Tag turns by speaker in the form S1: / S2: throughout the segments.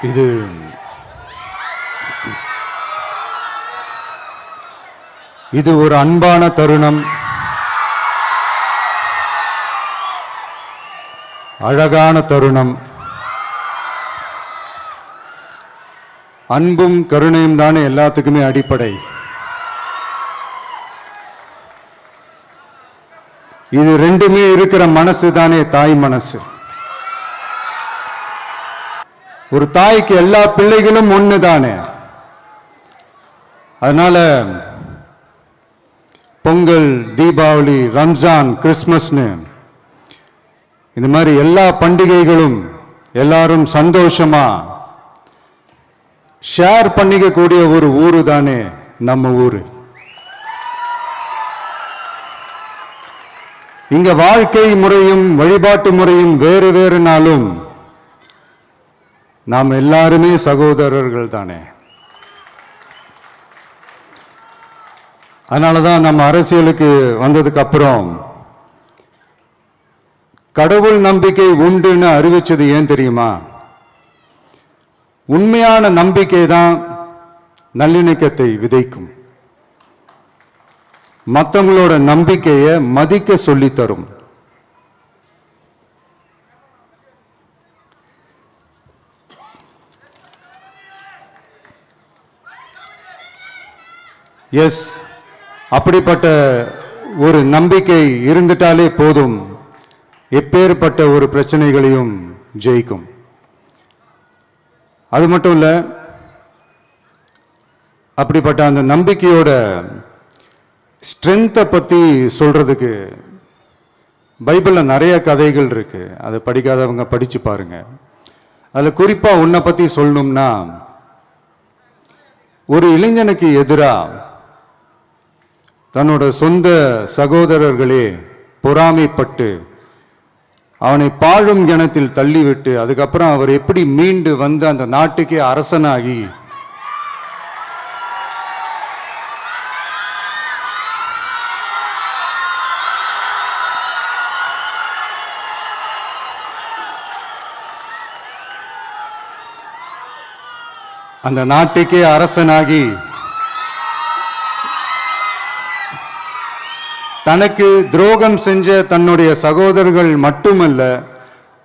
S1: இது இது ஒரு அன்பான தருணம், அழகான தருணம். அன்பும் கருணையும் தானே எல்லாத்துக்குமே அடிப்படை. இது ரெண்டுமே இருக்கிற மனசு தானே தாய் மனசு. ஒரு தாய்க்கு எல்லா பிள்ளைகளும் ஒன்று தானே. அதனால பொங்கல், தீபாவளி, ரம்ஜான், கிறிஸ்மஸ்னு இந்த மாதிரி எல்லா பண்டிகைகளும் எல்லாரும் சந்தோஷமா ஷேர் பண்ணிக்க கூடிய ஒரு ஊரு தானே நம்ம ஊரு. இங்க வாழ்க்கை முறையும் வழிபாட்டு முறையும் வேறு வேறுனாலும் நாம் எல்லாருமே சகோதரர்கள் தானே. அதனாலதான் நம்ம அரசியலுக்கு வந்ததுக்கு அப்புறம் கடவுள் நம்பிக்கை உண்டுன்னு அறிவிச்சது ஏன் தெரியுமா? உண்மையான நம்பிக்கை தான் நல்லிணக்கத்தை விதைக்கும், மற்றவங்களோட நம்பிக்கையை மதிக்க சொல்லித் தரும். எஸ், அப்படிப்பட்ட ஒரு நம்பிக்கை இருந்துட்டாலே போதும், எப்பேற்பட்ட ஒரு பிரச்சனைகளையும் ஜெயிக்கும். அது மட்டும் இல்ல, அப்படிப்பட்ட அந்த நம்பிக்கையோட ஸ்ட்ரென்த்தை பத்தி சொல்றதுக்கு பைபிள்ல நிறைய கதைகள் இருக்கு. அதை படிக்காதவங்க படிச்சு பாருங்க. அதுல குறிப்பா உன்னை பத்தி சொல்லணும்னா, ஒரு இளைஞனுக்கு எதிராக தன்னோட சொந்த சகோதரர்களே பொறாமைப்பட்டு அவனை பாழும் கிணத்தில் தள்ளிவிட்டு அதுக்கப்புறம் அவர் எப்படி மீண்டு வந்து அந்த நாட்டுக்கே அரசனாகி அந்த நாட்டுக்கே அரசனாகி தனக்கு துரோகம் செஞ்ச தன்னுடைய சகோதரர்கள் மட்டுமல்ல,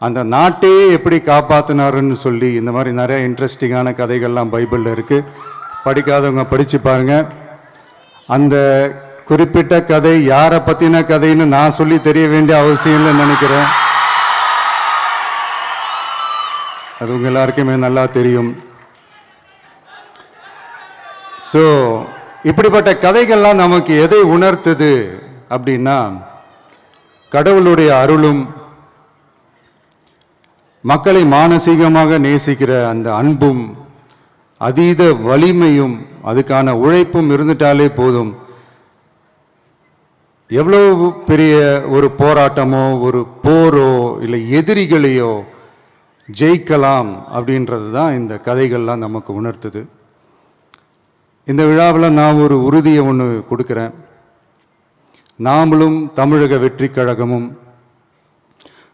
S1: அந்த நாட்டையே எப்படி காப்பாத்தினாருன்னு சொல்லி இந்த மாதிரி நிறைய இன்ட்ரெஸ்டிங்கான கதைகள்லாம் பைபிளில் இருக்கு. படிக்காதவங்க படிச்சு பாருங்க. அந்த குறிப்பிட்ட கதை யாரை பத்தின கதைன்னு நான் சொல்லி தெரிய வேண்டிய அவசியம் இல்லைன்னு நினைக்கிறேன். அது உங்க எல்லாருக்குமே நல்லா தெரியும். ஸோ இப்படிப்பட்ட கதைகள்லாம் நமக்கு எதை உணர்த்துது அப்படின்னா, கடவுளுடைய அருளும் மக்களை மானசீகமாக நேசிக்கிற அந்த அன்பும் அதீத வலிமையும் அதுக்கான உழைப்பும் இருந்துட்டாலே போதும், எவ்வளவு பெரிய ஒரு போராட்டமோ ஒரு போரோ இல்லை எதிரிகளையோ ஜெயிக்கலாம் அப்படின்றது தான் இந்த கதைகள்லாம் நமக்கு உணர்த்துது. இந்த விழாவில் நான் ஒரு உறுதியை ஒன்று கொடுக்குறேன். நாமளும் தமிழக வெற்றி கழகமும்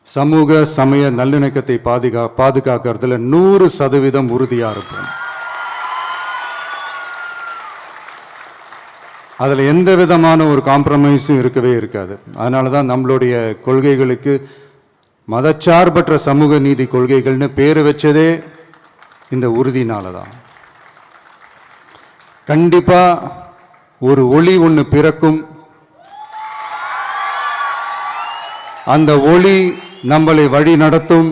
S1: சமூக சமய நல்லிணக்கத்தை பாதுகாக்கிறதுல 100% உறுதியா இருப்போம். அதில் எந்த விதமான ஒரு காம்ப்ரமைஸும் இருக்கவே இருக்காது. அதனால தான் நம்மளுடைய கொள்கைகளுக்கு மதச்சார்பற்ற சமூக நீதி கொள்கைகள்னு பேர் வச்சதே இந்த உறுதினால தான். கண்டிப்பா ஒரு ஒளி ஒன்று பிறக்கும். அந்த ஒளி நம்மளை வழி நடத்தும்.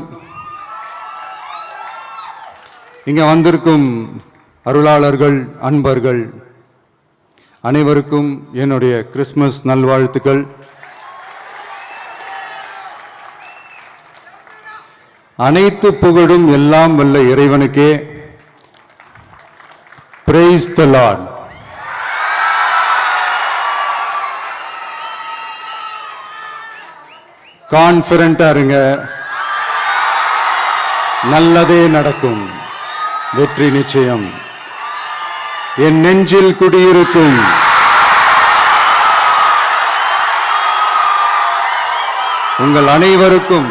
S1: இங்க வந்திருக்கும் அருளாளர்கள், அன்பர்கள் அனைவருக்கும் என்னுடைய கிறிஸ்துமஸ் நல்வாழ்த்துக்கள். அனைத்து புகழும் எல்லாம் வல்ல இறைவனுக்கே. Praise the Lord. கான்ஃபிடண்டா இருங்க, நல்லதே நடக்கும், வெற்றி நிச்சயம். என் நெஞ்சில் குடியிருக்கும் உங்கள் அனைவருக்கும்,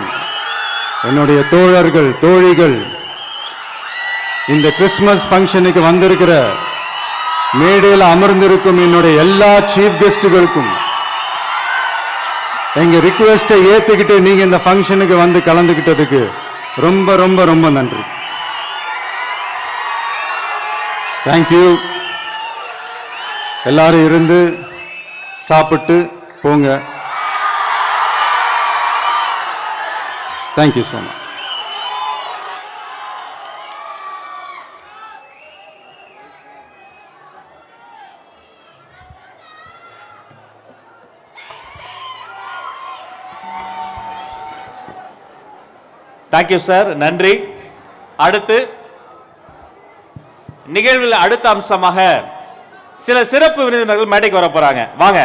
S1: என்னுடைய தோழர்கள், தோழிகள், இந்த கிறிஸ்மஸ் ஃபங்க்ஷனுக்கு வந்திருக்கிற மேடையில் அமர்ந்திருக்கும் என்னுடைய எல்லா சீஃப் கெஸ்டுகளுக்கும் எங்க ரிக்வெஸ்டை ஏத்துக்கிட்டு நீங்க இந்த ஃபங்க்ஷனுக்கு வந்து கலந்துக்கிட்டதுக்கு ரொம்ப ரொம்ப ரொம்ப நன்றி. தேங்க்யூ. எல்லாரும் இருந்து சாப்பிட்டு போங்க. Thank you so much.
S2: Thank you sir, நன்றி. அடுத்து நிகழ்வில் அடுத்த அம்சமாக சில சிறப்பு விருந்தினர்கள் மேடைக்கு வர போறாங்க. வாங்க.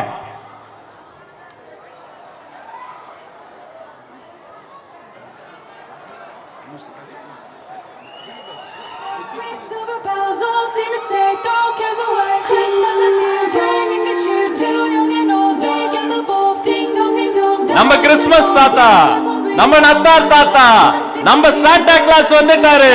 S2: நம்ம கிறிஸ்மஸ் தாத்தா, நம்ம நத்தார் தாத்தா, நம்ம சாண்டா கிளாஸ் வந்துட்டாரு.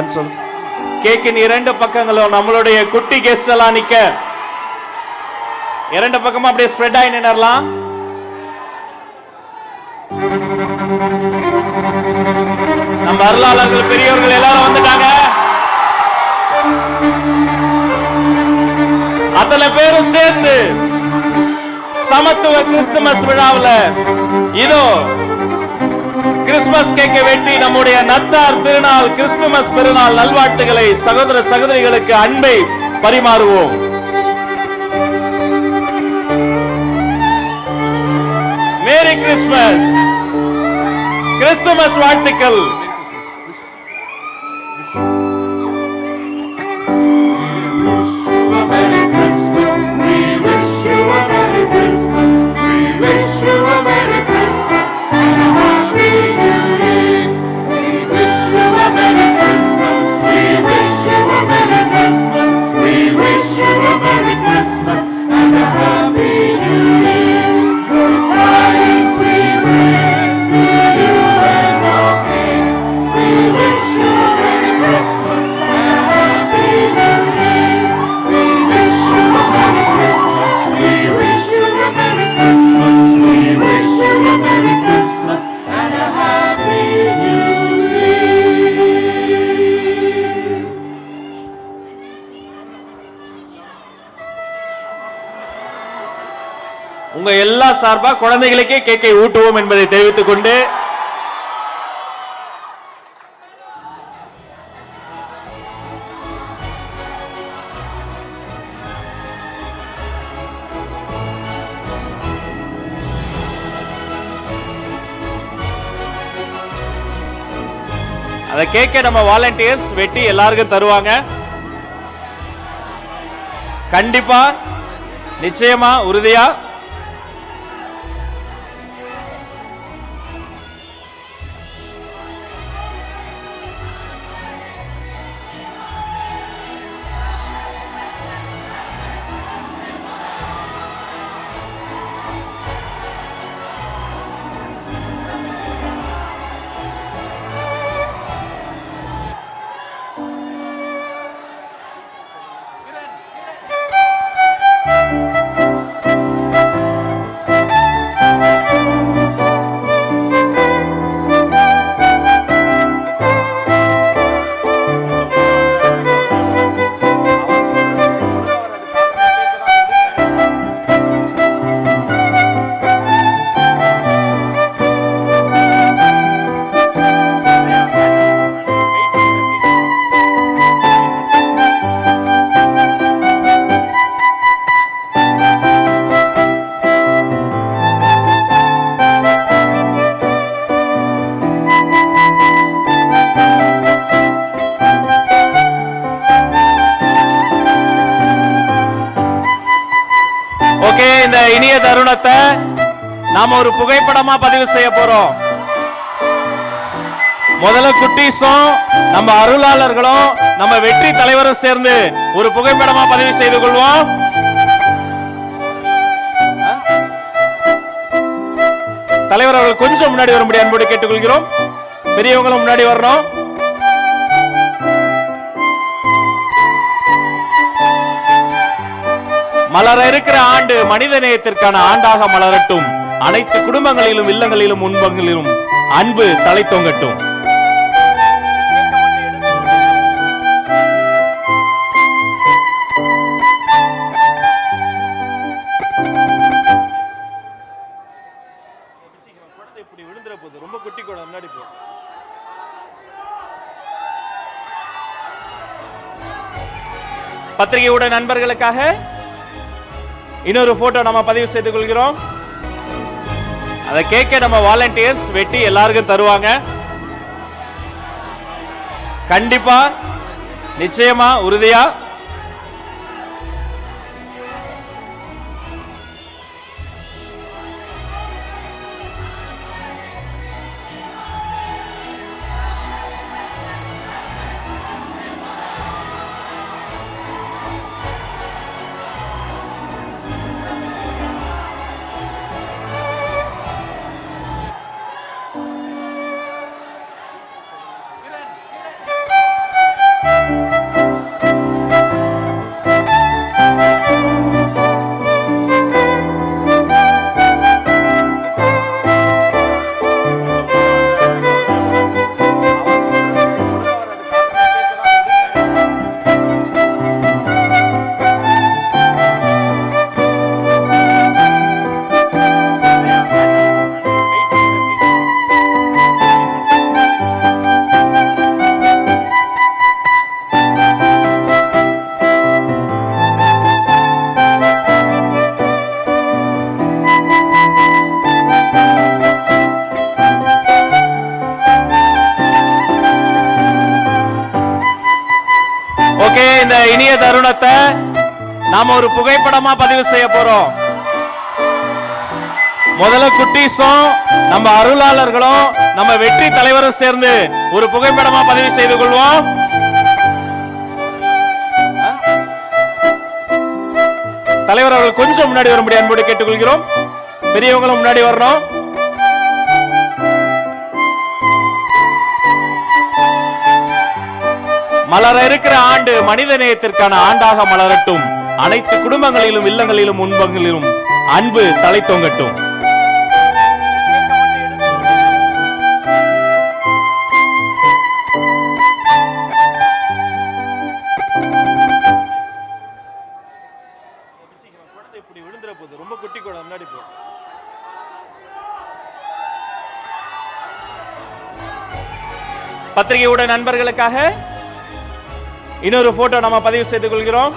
S2: கன்சோல். கேக்கின் இரண்டு பக்கங்களும் நம்மளுடைய குட்டி கெஸ்ட் எல்லாம் நிக்க, இரண்டு பக்கமும் அப்படியே ஸ்ப்ரெட் ஆகி நின்னரலாம். நம்ம அருளாளர்கள் பெரியவர்கள் எல்லாரும் வந்துட்டாங்க. அத்தனை பேரும் சேர்ந்து சமத்துவ கிறிஸ்துமஸ் விழாவில் இதோ கிறிஸ்துமஸ் கேக்கை வெட்டி நம்முடைய நத்தார் திருநாள் கிறிஸ்துமஸ் பெருநாள் நல்வாழ்த்துக்களை சகோதர சகோதரிகளுக்கு அன்பை பரிமாறுவோம். மேரி கிறிஸ்துமஸ், கிறிஸ்துமஸ் வாழ்த்துக்கள். உங்க எல்லா சார்பா குழந்தைகளுக்கே கேக்கை ஊட்டுவோம் என்பதை தெரிவித்துக் கொண்டு அதை கேக்க நம்ம வாலண்டியர்ஸ் வெட்டி எல்லாருக்கும் தருவாங்க. கண்டிப்பா, நிச்சயமா, உறுதியா. இந்த இனிய தருணத்தை நாம ஒரு புகைப்படமா பதிவு செய்ய போறோம். முதல்ல குட்டீஸும் நம்ம அருளாளர்களும் நம்ம வெற்றி தலைவரும் சேர்ந்து ஒரு புகைப்படமா பதிவு செய்து கொள்வோம். தலைவர் அவர்கள் கொஞ்சம் முன்னாடி வரும்படி அன்போடு கேட்டுக்கொள்கிறோம். பெரியவங்களும் முன்னாடி வரணும். மலர இருக்கிற ஆண்டு மனித நேயத்திற்கான ஆண்டாக மலரட்டும். அனைத்து குடும்பங்களிலும் இல்லங்களிலும் உண்பங்களிலும் அன்பு தலை தொங்கட்டும். ரொம்ப குட்டி கூட முன்னாடி போ. பத்திரிகையோட நண்பர்களுக்காக இன்னொரு போட்டோ நம்ம பதிவு செய்து கொள்கிறோம். அதை கேட்க நம்ம வாலண்டியர்ஸ் வெட்டி எல்லாருக்கும் தருவாங்க. கண்டிப்பா, நிச்சயமா, உறுதியா. இனிய தருணத்தை நாம ஒரு புகைப்படமா பதிவு செய்ய போறோம். முதல்ல குட்டீஸும் நம்ம அருளாளர்களும் நம்ம வெற்றி தலைவரும் சேர்ந்து ஒரு புகைப்படமா பதிவு செய்து கொள்வோம். தலைவர் அவர்கள் கொஞ்சம் முன்னாடி வரும்படி அன்போடு கேட்டுக்கொள்கிறோம். பெரியவங்களும் முன்னாடி வரணும். மலர இருக்கிற ஆண்டு மனித நேயத்திற்கான ஆண்டாக மலரட்டும். அனைத்து குடும்பங்களிலும் இல்லங்களிலும் உண்பங்களிலும் அன்பு தலை தொங்கட்டும். ரொம்ப குட்டி கூட முன்னாடி போ. பத்திரிகையுடைய நண்பர்களுக்காக இன்னொரு போட்டோ நம்ம பதிவு செய்து கொள்கிறோம்.